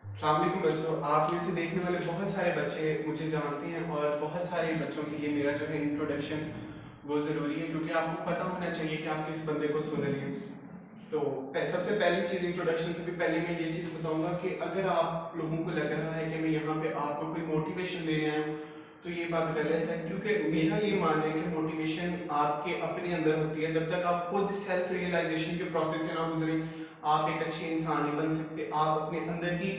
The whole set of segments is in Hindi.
अस्सलाम वालेकुम बच्चों, आप में से देखने वाले बहुत सारे बच्चे मुझे जानते हैं और बहुत सारे बच्चों के लिए मेरा जो है इंट्रोडक्शन वो ज़रूरी है, क्योंकि आपको पता होना चाहिए कि आप किस बंदे को सुन रहे हैं। तो सबसे पहली चीज़, इंट्रोडक्शन से भी पहले मैं ये चीज़ बताऊंगा कि अगर आप लोगों को लग रहा है कि मैं यहाँ पे आपको कोई मोटिवेशन दे रहा हूँ, तो ये बात गलत है, क्योंकि मेरा ये मानना है कि मोटिवेशन आपके अपने अंदर होती है। जब तक आप खुद सेल्फ रियलाइजेशन के प्रोसेस से ना गुजरे, आप एक अच्छे इंसान नहीं बन सकते। आप अपने अंदर की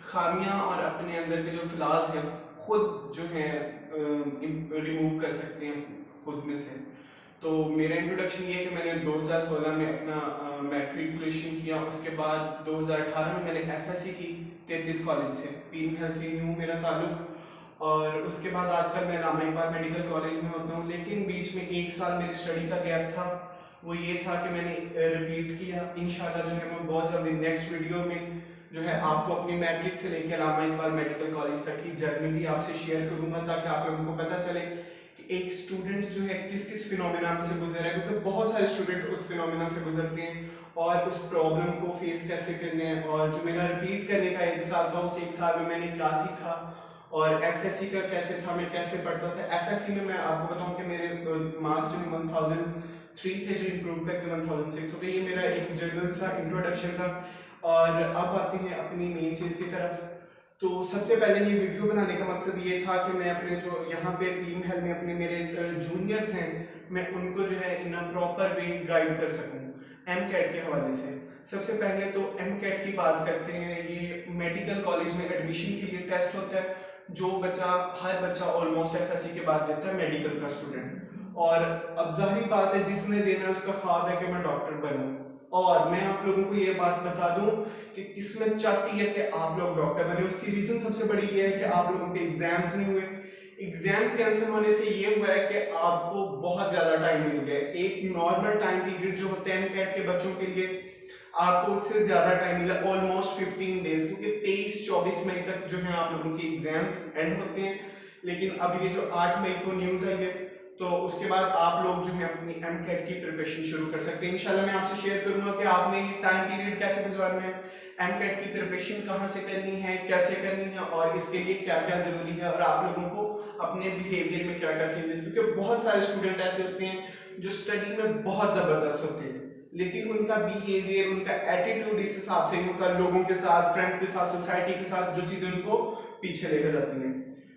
खामियां और अपने अंदर के जो फ्लाज हैं खुद जो है रिमूव कर सकते हैं खुद में से। तो मेरा इंट्रोडक्शन ये है कि मैंने 2016 में अपना मैट्रिकुलेशन किया। उसके बाद 2018 में मैंने एफएससी की 33 कॉलेज से, पीर महल से ही हूँ मेरा ताल्लुक। और उसके बाद आजकल मैं रामा इकबाल मेडिकल कॉलेज में होता हूँ, लेकिन बीच में एक साल मेरी स्टडी का गैप था। वो ये था कि मैंने रिपीट किया। इंशाल्लाह जो है मैं बहुत जल्दी नेक्स्ट वीडियो में जो है आपको अपनी मैट्रिक से लेकर रामा इकबाल मेडिकल कॉलेज तक की जर्नी भी आपसे शेयर करूंगा, ताकि आप लोगों को पता चले कि एक स्टूडेंट जो है किस किस फिनोमेना से गुजर रहा है, क्योंकि बहुत सारे स्टूडेंट उस फिनोमेना से गुजरते हैं और उस प्रॉब्लम को फेस कैसे करने हैं। और जो मेरा रिपीट करने का एक साल था, उस एक साल में मैंने क्या सीखा और एफएससी का कैसे था, मैं कैसे पढ़ता था। एफएससी में मैं आपको बताऊं कि मेरे मार्क्स जो 1003 थे, जो इंप्रूव करके 1006 हो गए। ये मेरा एक जनरल सा इंट्रोडक्शन था। और अब आते हैं अपनी मेन चीज़ की तरफ। तो सबसे पहले ये वीडियो बनाने का मकसद ये था कि मैं अपने जो यहाँ पे टीम हेल्थ में अपने मेरे जूनियर्स हैं, मैं उनको जो है इन अ प्रॉपर वे गाइड कर सकूँ एम कैट के हवाले से। सबसे पहले तो एम कैट की बात करते हैं। ये मेडिकल कॉलेज में एडमिशन के लिए टेस्ट होता है, जो बच्चा हर बच्चा ऑलमोस्ट एफएससी के बाद देता है, मेडिकल का स्टूडेंट। और अब जाहिर बात है, जिसने देना है उसका ख्वाब है कि मैं डॉक्टर बनूं। और मैं आप लोगों को ये बात बता दूं कि इसमें चाहती है कि आप लोग डॉक्टर बने। उसकी रीजन सबसे बड़ी ये है कि आप लोगों के एग्जाम्स नहीं हुए। एग्जाम्स कैंसिल होने से ये हुआ है कि आपको बहुत ज्यादा टाइम मिल गया। एक नॉर्मल टाइम पीरियड जो होता है एमकैट के बच्चों के लिए, आपको उससे ज्यादा टाइम मिला, ऑलमोस्ट 15 डेज, क्योंकि 23-24 मई तक जो है आप लोगों के एग्जाम्स एंड होते हैं। लेकिन अब ये जो 8 मई को न्यूज आई है, तो उसके बाद आप लोग जो है अपनी एमकैट की प्रिपरेशन शुरू कर सकते हैं। इंशाल्लाह मैं आपसे शेयर करूंगा कि आपने ये टाइम पीरियड कैसे गुजारना है, एमकैट की प्रिपरेशन कहाँ से करनी है, कैसे करनी है, और इसके लिए क्या क्या जरूरी है, और आप लोगों को अपने बिहेवियर में क्या क्या चेंजेस। क्योंकि बहुत सारे स्टूडेंट ऐसे होते हैं जो स्टडी में बहुत जबरदस्त होते हैं, लेकिन उनका बिहेवियर, उनका एटीट्यूड इस हिसाब से नहीं होता, लोगों के साथ, फ्रेंड्स के साथ, सोसाइटी के साथ, जो चीजें उनको पीछे लेकर जाती हैं।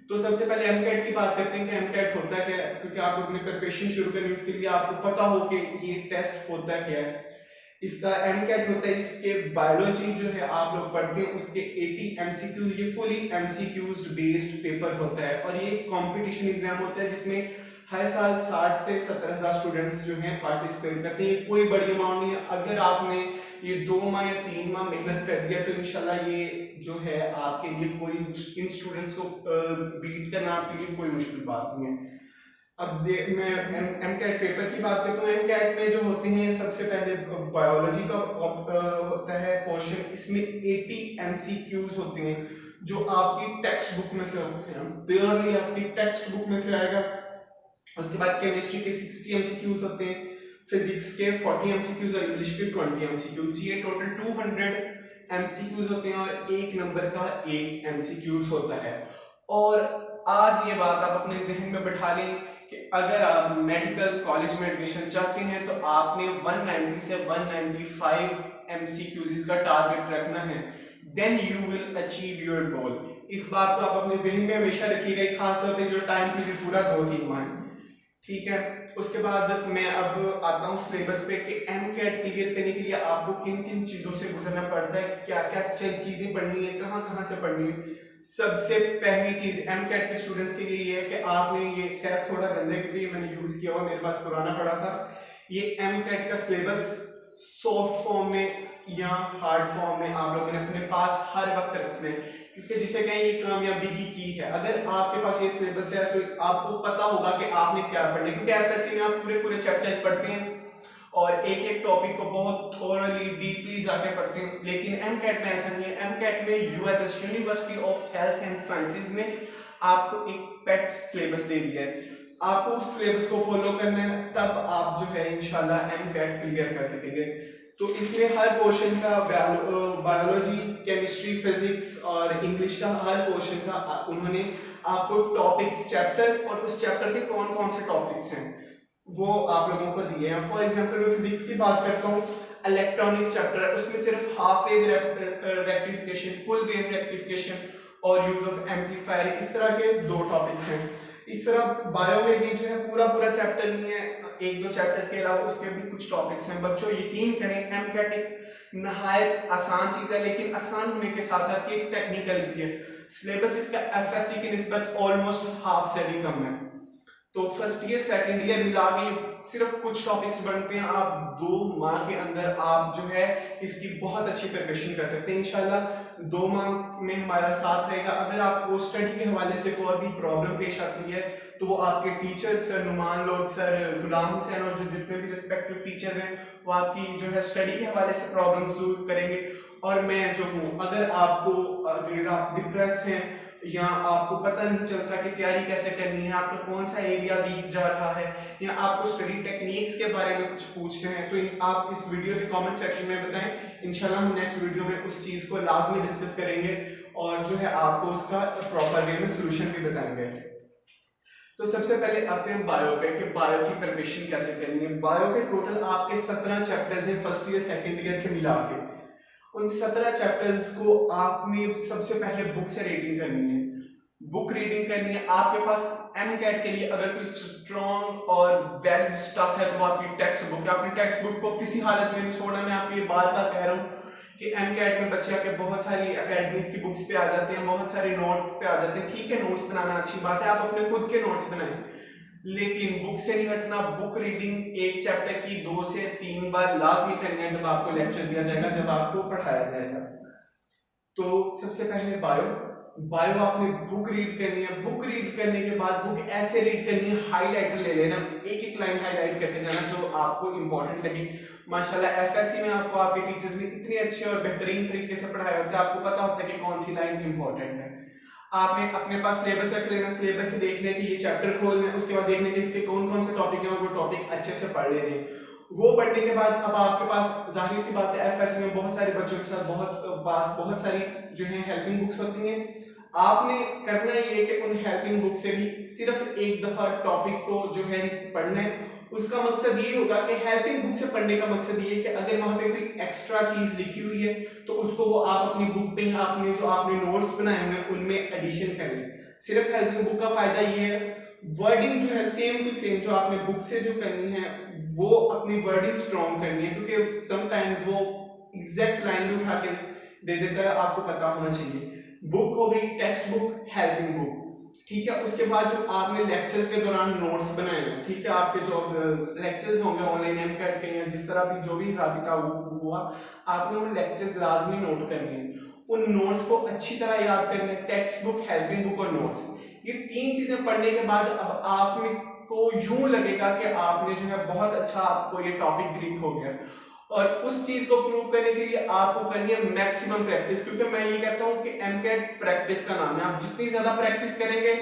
तो सबसे पहले एमकैट की बात करते हैं कि एमकैट होता क्या है, क्योंकि आप अपने प्रिपरेशन शुरू करनी, उसके लिए आपको पता हो कि ये टेस्ट होता क्या है। इसका एमकैट होता है, इसके बायोलॉजी जो है आप लोग पढ़ते हैं, उसके 80 एमसीक्यूज, ये फुली एमसीक्यूज बेस्ड पेपर होता है। और ये कंपटीशन एग्जाम होता है जिसमें हर साल 60 से 70,000 स्टूडेंट्स जो हैं पार्टिसिपेट करते हैं। ये कोई बड़ी अमाउंट नहीं है। अगर आपने ये 2 माह या 3 माह मेहनत कर दिया, तो इंशाल्लाह ये जो है आपके लिए कोई, इन स्टूडेंट्स को बीट करना आपके लिए कोई मुश्किल बात नहीं है। अब मैं एमकैट पेपर की बात करता हूँ। एमकैट में जो होते हैं, सबसे पहले बायोलॉजी का होता है पोर्शन। इसमें 80 एमसीक्यूज होते हैं जो आपकी टेक्स्ट बुक में से होते हैं, प्योरली आपकी टेक्स्ट बुक में से आएगा। उसके बाद केमिस्ट्री के 60 एमसीक्यूज होते हैं, फिजिक्स के 40 एमसीक्यूज और इंग्लिश के 20 एमसीक्यूज। ये टोटल 200 एमसीक्यूज होते हैं और एक नंबर का एक एमसीक्यूज होता है। और आज ये बात आप अपने जहन में बैठा लें कि अगर आप मेडिकल कॉलेज में एडमिशन चाहते हैं, तो आपने 190 से 195 एमसीक्यूज का टारगेट रखना है, then you will achieve your goal. इस बात को आप अपने जहन में हमेशा रखिएगा, खासतौर पे जो टाइम पीरियड पूरा 2-3 माह, ठीक है। उसके बाद मैं अब आता हूँ सिलेबस पे कि एमकैट क्लियर करने के लिए आपको किन किन चीजों से गुजरना पड़ता है, क्या क्या चीजें पढ़नी है, कहाँ कहाँ से पढ़नी है। सबसे पहली चीज एमकैट के स्टूडेंट्स के लिए ये है कि आपने, ये खैर थोड़ा गंदे के लिए मैंने यूज किया हुआ, मेरे पास पुराना पड़ा था। ये एमकैट का सिलेबस सॉफ्ट फॉर्म में या हार्ड फॉर्म में आप लोगों ने अपने पास हर वक्त रखना है, क्योंकि जिसे कहें ये कामयाबी की है। अगर आपके पास ये सिलेबस है तो आपको पता होगा कि आपने क्या पढ़ना है, क्योंकि एफएससी में आप पूरे पूरे चैप्टर्स पढ़ते हैं और एक एक टॉपिक को बहुत थोरली डीपली जाके पढ़ते हैं। लेकिन एमकैट में ऐसा नहीं है। एमकैट में UHS, university of health and sciences ने आपको एक पेट सिलेबस दे दिया है, आपको उस सिलेबस को फॉलो करना है, तब आप जो है इंशाल्लाह एमकैट क्लियर कर सकेंगे। तो इसमें हर पोर्शन का बायोलॉजी, केमिस्ट्री, फिजिक्स और इंग्लिश का हर पोर्शन का उन्होंने आपको टॉपिक्स, चैप्टर और उस चैप्टर के कौन कौन से टॉपिक्स हैं वो आप लोगों को दिए हैं। फॉर एग्जांपल मैं फिजिक्स की बात करता हूँ, इलेक्ट्रॉनिक्स चैप्टर है, उसमें सिर्फ half wave rectification, full wave rectification और यूज ऑफ एम्पलीफायर, इस तरह के 2 टॉपिक्स हैं। इस तरह बायो में भी जो है पूरा चैप्टर नहीं है, 1-2 चैप्टर्स के अलावा उसके भी कुछ टॉपिक्स हैं। बच्चों यकीन करें, एमकेट एक नहायत आसान चीज है, लेकिन आसान होने के साथ साथ ये टेक्निकल भी है। सिलेबस इसका एफएससी की निस्बत ऑलमोस्ट हाफ से भी कम है। तो फर्स्ट ईयर सेकंड ईयर मिला के सिर्फ कुछ टॉपिक्स बनते हैं। आप 2 माह के अंदर आप जो है इसकी बहुत अच्छी प्रिपरेशन कर सकते हैं इंशाल्लाह। 2 माह में हमारा साथ रहेगा। अगर आपको स्टडी के हवाले से कोई भी प्रॉब्लम पेश आती है तो वो आपके टीचर्स सर नुमान लोग, सर गुलाम हुसैन और जो जितने भी रिस्पेक्टिव टीचर्स हैं वो आपकी जो है स्टडी के हवाले से प्रॉब्लम दूर करेंगे। और मैं जो हूँ, अगर आप डिप्रेस हैं या आपको पता नहीं चलता कि तैयारी कैसे करनी है, आपका कौन सा एरिया वीक जा रहा है, या आपको स्टडी टेक्निक्स के बारे में कुछ पूछते हैं, तो आप इस वीडियो के कमेंट सेक्शन में बताएं। इंशाल्लाह हम नेक्स्ट वीडियो में उस चीज को लाजमी डिस्कस करेंगे और जो है आपको उसका प्रॉपर वे में सोल्यूशन भी बताएंगे। तो सबसे पहले आते हैं बायो पे कि बायो की प्रिपरेशन कैसे करनी है। बायो के टोटल आपके 17 चैप्टर्स हैं फर्स्ट ईयर सेकंड ईयर के मिला के। उन 17 चैप्टर्स को आपने सबसे पहले बुक से रीडिंग करनी है। बुक रीडिंग करनी है। आपके पास एमकेट के लिए अगर कोई स्ट्रॉन्ग और वेल स्टफ है तो आपकी टेक्स्ट बुक है। अपनी टेक्स्ट बुक को किसी हालत में नहीं छोड़ना। मैं आपको ये बार बार कह रहा हूँ कि एमकेट में बच्चे आके बहुत सारी एकेडमीज की बुक्स पे आ जाते हैं, बहुत सारे नोट्स पे आ जाते हैं। ठीक है, नोट्स बनाना अच्छी बात है, आप अपने खुद के नोट्स बनाएं, लेकिन बुक से नहीं हटना। बुक रीडिंग एक चैप्टर की 2 से 3 बार लाजमी करनी है जब आपको लेक्चर दिया जाएगा, जब आपको पढ़ाया जाएगा। तो सबसे पहले बायो आपने बुक रीड करनी है। बुक रीड करने के बाद बुक ऐसे रीड करनी है, हाईलाइटर ले लेना, एक एक लाइन हाईलाइट करके जाना जो आपको इंपॉर्टेंट लगे। माशाल्लाह एफएससी में आपको आपके टीचर्स ने इतने अच्छे और बेहतरीन तरीके से पढ़ाया होता है, आपको पता होता है कि कौन सी लाइन इंपॉर्टेंट है। आपने अपने पास सिलेबस रख लेना, सिलेबस से देखने की ये चैप्टर खोलना है, उसके बाद देखने के इसके कौन कौन से टॉपिक है और वो टॉपिक अच्छे से पढ़ लेने। वो पढ़ने के बाद अब आपके पास जाहिर सी बात है एफएससी में बहुत सारे बच्चों के साथ बहुत सारी जो है हेल्पिंग बुक्स होती हैं। आपने करना ये कि उन हेल्पिंग बुक से भी सिर्फ एक दफा टॉपिक को जो है पढ़ना है। उसका मकसद ये होगा कि हेल्पिंग बुक से पढ़ने का मकसद ये है कि अगर वहां पे कोई एक्स्ट्रा चीज लिखी हुई है तो उसको वो आप अपनी बुक पे आपने जो आपने नोट्स बनाए हुए हैं उनमें एडिशन कर लें। सिर्फ हेल्पिंग बुक का फायदा ये है, वर्डिंग जो है सेम टू सेम जो आपने बुक से जो करनी है वो अपनी वर्डिंग स्ट्रॉन्ग करनी है, क्योंकि समटाइम्स वो एग्जैक्ट लाइन भी उठा के दे देता है, आपको पता होना चाहिए। बुक हो गई टेक्स्ट बुक, हेल्पिंग बुक, ठीक है। उसके बाद जो आपने लेक्चर्स के दौरान नोट्स बनाए हैं, ठीक है, आपके जो लेक्चर्स होंगे ऑनलाइन एमकेट के या जिस तरह भी जो भी ज़ाबिता हुआ, आपने उन लेक्चर्स लाजमी नोट करने हैं। उन नोट्स को अच्छी तरह याद करने, टेक्स्ट बुक, हेल्पिंग बुक और नोट्स, ये 3 चीजें पढ़ने के बाद अब आपने को यूं लगेगा कि आपने जो है बहुत अच्छा आपको ये टॉपिक ग्रिप हो गया। और उस चीज को प्रूव करने के लिए आपको करनी है मैक्सिमम प्रैक्टिस, क्योंकि मैं ये कहता हूं कि एमकेट प्रैक्टिस का नाम है। आप जितनी ज्यादा प्रैक्टिस करेंगे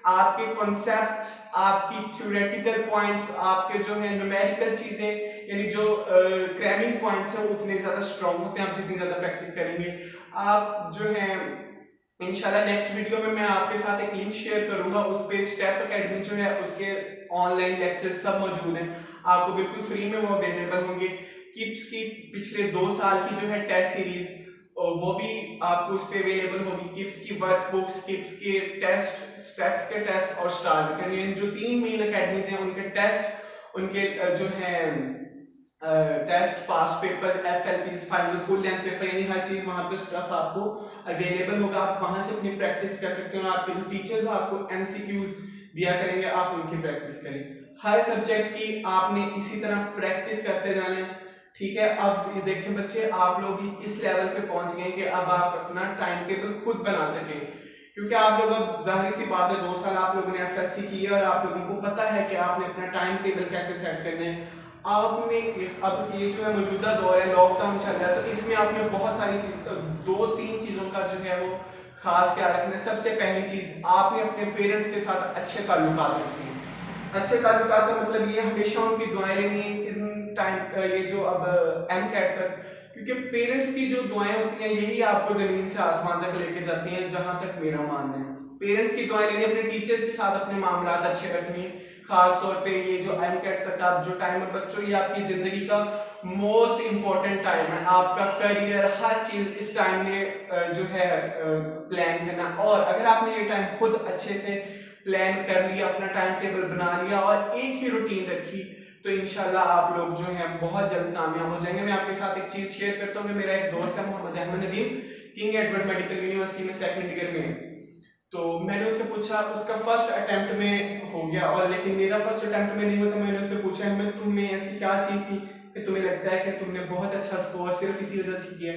आपके कॉन्सेप्ट्स, आपकी थ्योरेटिकल पॉइंट्स, आपके जो है न्यूमेरिकल चीजें यानी जो क्रैमिंग पॉइंट्स हैं उतने ज्यादा स्ट्रांग होते हैं। आप जितनी ज्यादा प्रैक्टिस करेंगे आप जो है इंशाल्लाह नेक्स्ट वीडियो में मैं आपके साथ एक लिंक शेयर करूंगा, उस पे स्टेप एकेडमी जो है उसके ऑनलाइन लेक्चर सब मौजूद हैं, आपको बिल्कुल फ्री में वो अवेलेबल होंगे। किप्स की पिछले 2 साल की जो है टेस्ट सीरीज वो भी आपको उस पे अवेलेबल होगी। किप्स की वर्कबुक्स, किप्स के टेस्ट, स्टेप्स के टेस्ट और स्टार्स अकेडमी, जो 3 मेन अकेडमीज हैं उनके टेस्ट, उनके जो है test, past paper, FLP, final full length paper, यानी हर चीज वहां पे स्टफ आपको अवेलेबल होगा। आप वहां से अपनी प्रैक्टिस कर सकते हो। आपके जो टीचर्स आपको एमसीक्यूज दिया करेंगे, आप उनकी प्रैक्टिस करें। हर सब्जेक्ट की आपने इसी तरह प्रैक्टिस करते जाना है, ठीक है। अब ये देखें बच्चे, आप लोग इस लेवल पे पहुंच गए कि अब आप अपना टाइम टेबल खुद बना सकें, क्योंकि आप लोग अब जाहिर सी बात है 2 साल आप लोगों ने एफएससी की है और आप लोगों को पता है कि आपने अपना टाइम टेबल कैसे सेट करना है। आपने अब ये जो है मौजूदा दौर है, लॉकडाउन चल रहा है, तो इसमें आपने बहुत सारी चीज 2-3 चीजों का जो है वो खास ख्याल रखना है। सबसे पहली चीज, आपने अपने पेरेंट्स के साथ अच्छे ताल्लुकात रखने हैं। अच्छे ताल्लुकात का मतलब ये हमेशा उनकी दुआएं लेनी है, इन टाइम ये जो अब MCAT तक, क्योंकि पेरेंट्स की जो दुआएं होती हैं यही आपको जमीन से आसमान तक लेके जाती हैं, जहां तक मेरा मानना है। पेरेंट्स की दुआएं लेनी, अपने टीचर्स के साथ अपने मामलात अच्छे रखने, खास तौर पे ये जो MCAT तक आप जो टाइम है बच्चों, ये आपकी जिंदगी का मोस्ट इंपॉर्टेंट टाइम है। आपका करियर, हर चीज इस टाइम में जो है प्लान करना, और अगर आपने ये टाइम खुद अच्छे से प्लान कर लिया, अपना टाइम टेबल बना लिया और एक ही रूटीन रखी, तो इंशाल्लाह आप लोग जो है बहुत जल्द कामयाब हो जाएंगे। मैं आपके साथ एक चीज शेयर करता हूँ कि मेरा एक दोस्त है Mohammad Ahmed Nadeem, King Edward Medical University में सेकंड ईयर में है। तो मैंने उससे पूछा, उसका फर्स्ट अटेम्प्ट में हो गया, और लेकिन मेरा फर्स्ट अटेम्प्ट में नहीं हुआ। तो मैंने उससे पूछा, मैं तुम में ऐसी क्या चीज थी कि तुम्हें लगता है कि तुमने बहुत अच्छा स्कोर सिर्फ इसी वजह से किया?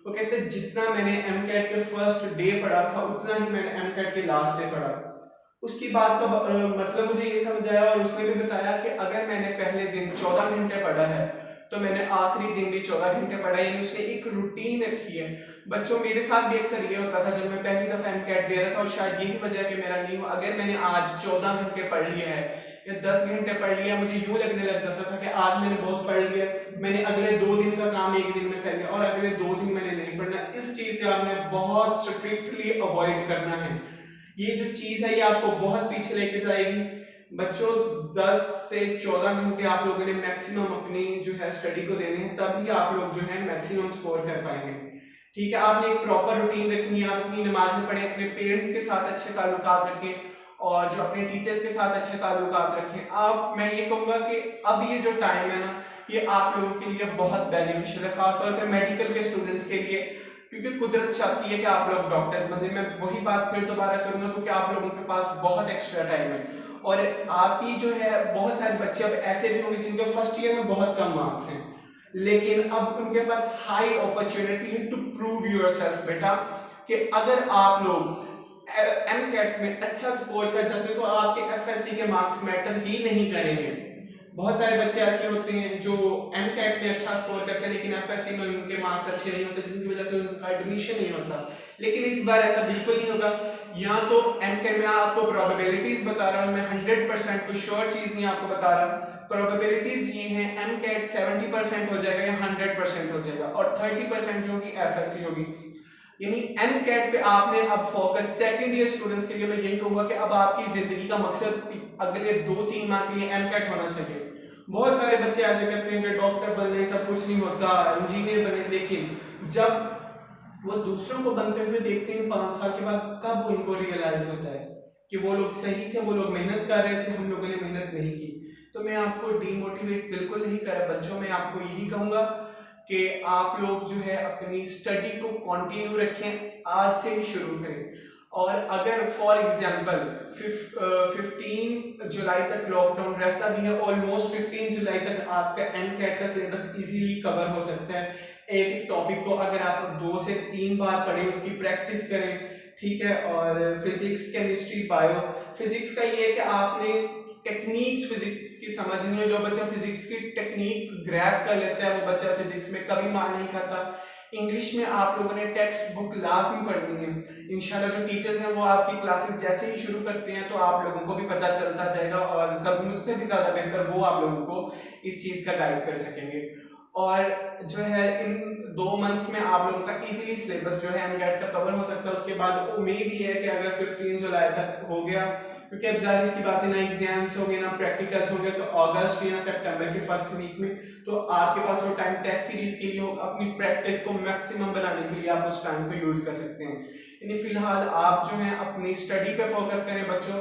वो कहते जितना मैंने MCAT के फर्स्ट डे पढ़ा था उतना ही मैंने MCAT के लास्ट डे पढ़ा। उसकी बात का मतलब मुझे ये समझ आया, और उसने भी बताया कि अगर मैंने पहले दिन 14 घंटे पढ़ा है तो मैंने आखिरी दिन भी 14 घंटे पढ़ा, यानी उसने एक रूटीन रखी है। बच्चों, मेरे साथ भी अक्सर ये होता था जब मैं पहली दफा MCAT दे रहा था, और शायद यही वजह है कि मेरा नहीं हुआ। अगर मैंने आज 14 घंटे पढ़ लिया है या 10 घंटे पढ़ लिया, मुझे यूं लगने लग जाता था कि आज मैंने बहुत पढ़ लिया, मैंने अगले 2 दिन का काम एक दिन में कर लिया और अगले 2 दिन मैंने नहीं पढ़ना। इस चीज से आपने बहुत स्ट्रिक्टली अवॉइड करना है। ये जो चीज है ये आपको बहुत पीछे लेके जाएगी। बच्चों, 10 से 14 घंटे आप लोगों ने मैक्सिमम अपनी जो है स्टडी को देने हैं, तभी आप लोग जो है मैक्सिमम स्कोर कर पाएंगे। ठीक है, आपने एक प्रॉपर रूटीन रखनी है, आप अपनी नमाजें पढ़ें, अपने पेरेंट्स के साथ अच्छे ताल्लुकात रखें, और जो अपने टीचर्स के साथ अच्छे ताल्लुकात रखें। मैं ये कहूंगा कि अब ये जो टाइम है ना, ये आप लोगों के लिए बहुत बेनिफिशियल है, खासतौर पर मेडिकल के स्टूडेंट्स के लिए, क्योंकि कुदरत चाहती है कि आप लोग डॉक्टर्स बने। मैं वही बात फिर दोबारा करूंगा, क्योंकि आप लोगों के पास बहुत एक्स्ट्रा टाइम है, और आपकी जो है बहुत सारे बच्चे अब ऐसे भी होंगे जिनके फर्स्ट ईयर में बहुत कम मार्क्स हैं, लेकिन अब उनके पास हाई अपॉर्चुनिटी है टू प्रूव योरसेल्फ बेटा, कि अगर आप लोग MCAT में अच्छा स्कोर कर जाते हो तो आपके FSC के मार्क्स मैटर ही नहीं करेंगे। बहुत सारे बच्चे ऐसे होते हैं जो MCAT में अच्छा स्कोर करते हैं लेकिन FSC में उनके मार्क्स अच्छे नहीं होते, जिनकी वजह से उनका एडमिशन नहीं होता। लेकिन इस बार ऐसा बिल्कुल नहीं होगा। यहाँ तो MCAT में आपको प्रोबेबिलिटीज बता रहा हूँ मैं, 100% कोई श्योर चीज नहीं आपको बता रहा। प्रोबेबिलिटीज ये हैं, MCAT 70% हो जाएगा या 100% हो जाएगा, और 30% जो होगी FSC होगी। यानी MCAT पे आपने अब फोकस, सेकंड ईयर स्टूडेंट्स के लिए मैं यही कहूंगा कि अब आपकी जिंदगी का मकसद अगले 2-3 माह के लिए MCAT होना चाहिए। बहुत सारे बच्चे ऐसे कहते हैं कि डॉक्टर बनने सब कुछ नहीं होता, इंजीनियर बने, लेकिन जब वो दूसरों को बनते हुए देखते हैं 5 साल के बाद, तब उनको रियलाइज होता है कि वो लोग सही थे, वो लोग मेहनत कर रहे थे, हम लोगों ने मेहनत नहीं की। तो मैं आपको डीमोटिवेट बिल्कुल नहीं कर रहा बच्चों, मैं आपको यही कहूंगा कि आप लोग जो है अपनी स्टडी को कंटिन्यू रखें, आज से ही शुरू करें। और अगर फॉर एग्जांपल 15 जुलाई तक लॉकडाउन रहता भी है, ऑलमोस्ट 15 जुलाई तक आपका MCAT का सिलेबस इजीली कवर हो सकता है। एक टॉपिक को अगर आप 2 से 3 बार पढ़ें, उसकी प्रैक्टिस करें, ठीक है। और फिजिक्स, केमिस्ट्री, बायो, फिजिक्स का ये है कि आपने टेक्निक्स फिजिक्स की समझनी है। जो बच्चा फिजिक्स की टेक्निक ग्रैब कर लेता है वो बच्चा फिजिक्स में कभी मार नहीं खाता। इंग्लिश में आप लोगों ने टेक्स्ट बुक लाजमी पढ़नी है। इंशाल्लाह जो टीचर्स हैं वो आपकी क्लासेस जैसे ही शुरू करते हैं तो आप लोगों को भी पता चलता जाएगा, और सब मुझसे भी ज्यादा बेहतर वो आप लोगों को इस चीज का गाइड कर सकेंगे। और जो है इन 2 मंथ्स में आप लोगों का इजीली सिलेबस जो है MCAT का कवर हो सकता है। उसके बाद उम्मीद ये है कि अगर 15 जुलाई तक हो गया, क्योंकि अब जाहिर सी बात है ना एग्जाम्स होंगे ना प्रैक्टिकल्स होंगे, तो अगस्त या सितंबर के फर्स्ट वीक में तो आपके पास वो टाइम टेस्ट सीरीज के लिए हो, अपनी प्रैक्टिस को मैक्सिमम बनाने के लिए आप उस टाइम को यूज कर सकते हैं। यानी फिलहाल आप जो है अपनी स्टडी पे फोकस करें बच्चों,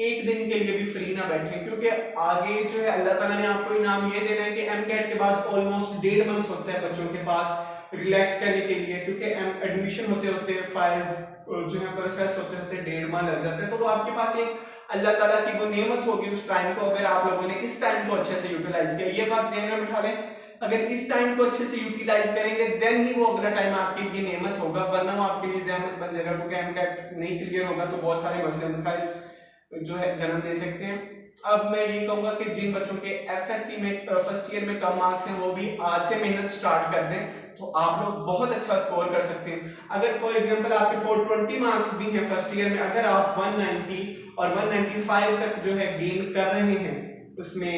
एक दिन के लिए भी फ्री ना बैठें, क्योंकि आगे जो है अल्लाह ताला ने आपको इनाम ये देना है कि MCAT के बाद ऑलमोस्ट 1.5 मंथ होता है बच्चों के पास रिलैक्स करने के लिए, क्योंकि एडमिशन होते होते फाइल्स जो है प्रोसेस होते होते 1.5 माह लग जाते हैं। तो वो आपके पास एक अल्लाह ताला की वो नेमत होगी उस टाइम को, अगर आप लोगों ने इस टाइम को अच्छे से यूटिलाइज किया। ये बात ज़हन में बिठा लें, अगर इस टाइम को अच्छे से यूटिलाइज करेंगे देन ही वो अगला टाइम आपके लिए नेमत होगा, वरना वो आपके लिए जहमत बन जाएगा, क्योंकि MCAT नहीं क्लियर होगा तो बहुत सारे मसले मसाइल जो है जन्म ले सकते हैं। अब मैं ये कहूंगा कि जिन बच्चों के FSC में फर्स्ट ईयर में कम मार्क्स हैं वो भी आज से मेहनत स्टार्ट कर दें, तो आप लोग बहुत अच्छा स्कोर कर सकते हैं। अगर फॉर एग्जांपल आपके 420 मार्क्स भी हैं फर्स्ट ईयर में, अगर आप 190 और 195 तक जो है गेन कर रहे हैं उसमें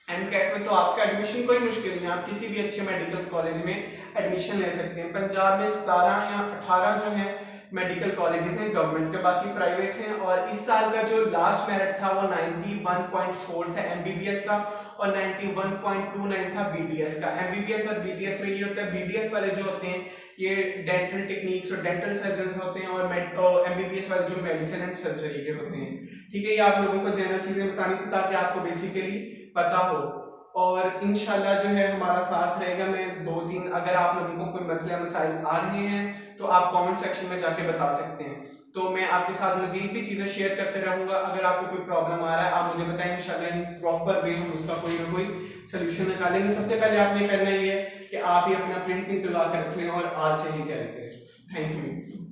एमकैट में तो आपका एडमिशन कोई मुश्किल नहीं है, आप किसी भी अच्छे मेडिकल कॉलेज में एडमिशन ले सकते हैं। पंजाब में 17 या 18 जो है मेडिकल कॉलेजेस हैं गवर्नमेंट के, बाकी प्राइवेट हैं। और इस साल का जो लास्ट मेरिट था वो 91.4 था एमबीबीएस का और 91.29 था बीडीएस का। एमबीबीएस और बीडीएस में ये होता है, बीडीएस वाले जो होते हैं ये डेंटल टेक्निक्स और डेंटल सर्जन होते हैं और एमबीबीएस वाले जो मेडिसिन एंड सर्जरी के होते हैं। ठीक है, ये आप लोगों को जनरल चीजें बतानी थी ताकि आपको बेसिकली पता हो। और इंशाल्लाह जो है हमारा साथ रहेगा। मैं 2-3 अगर आप लोगों को कोई मसले मसाइल आ रहे हैं तो आप कमेंट सेक्शन में जाके बता सकते हैं, तो मैं आपके साथ मजीद भी चीजें शेयर करते रहूंगा। अगर आपको कोई प्रॉब्लम आ रहा है आप मुझे बताएं, इंशाल्लाह इन प्रॉपर वे हम उसका कोई ना कोई सोल्यूशन निकालेंगे। सबसे पहले आपने करना ये है कि आप ही अपना प्रिंट निकलवा कर रखें और आज से ही करेंगे। Thank you.